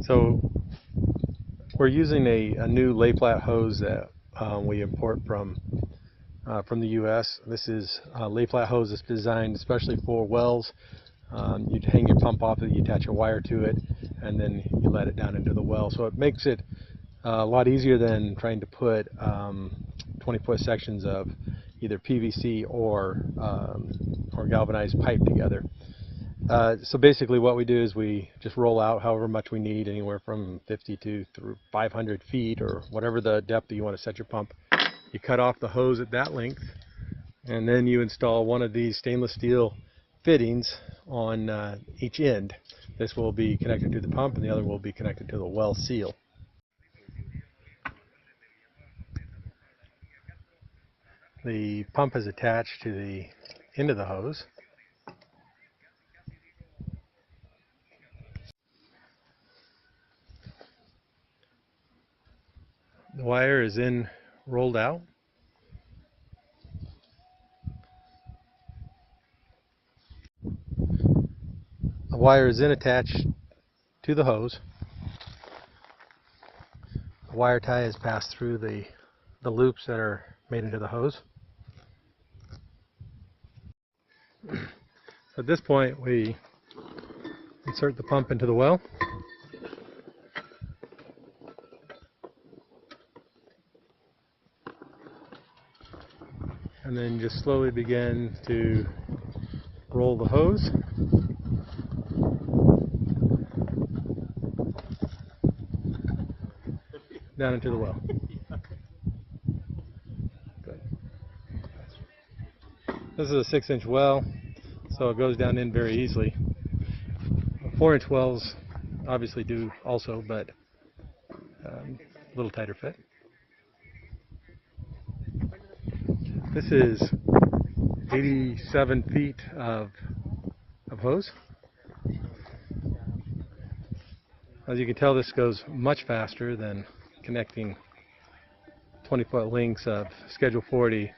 So we're using a new lay flat hose that we import from the U.S. This is a lay flat hose that's designed especially for wells. You hang your pump off it, you attach a wire to it, and then you let it down into the well. So it makes it a lot easier than trying to put 20-foot sections of either PVC or galvanized pipe together. So basically what we do is we just roll out however much we need, anywhere from 50 to 500 feet or whatever the depth that you want to set your pump. You cut off the hose at that length, and then you install one of these stainless steel fittings on each end. This will be connected to the pump and the other will be connected to the well seal. The pump is attached to the end of the hose. The wire is then rolled out. The wire is then attached to the hose. The wire tie is passed through the loops that are made into the hose. At this point, we insert the pump into the well. And then just slowly begin to roll the hose. Down into the well. Good. This is a 6-inch well, so it goes down in very easily. 4-inch wells obviously do also, but a little tighter fit. This is 87 feet of hose. As you can tell, this goes much faster than connecting 20-foot lengths of Schedule 40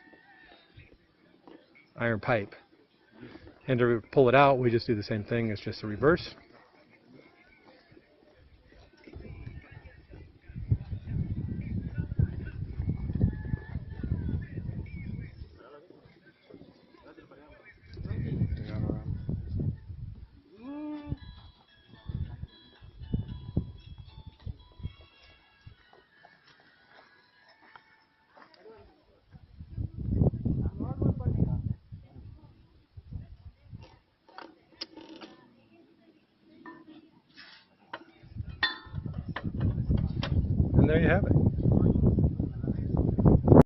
iron pipe. And to pull it out, we just do the same thing. It's just a reverse. And there you have it.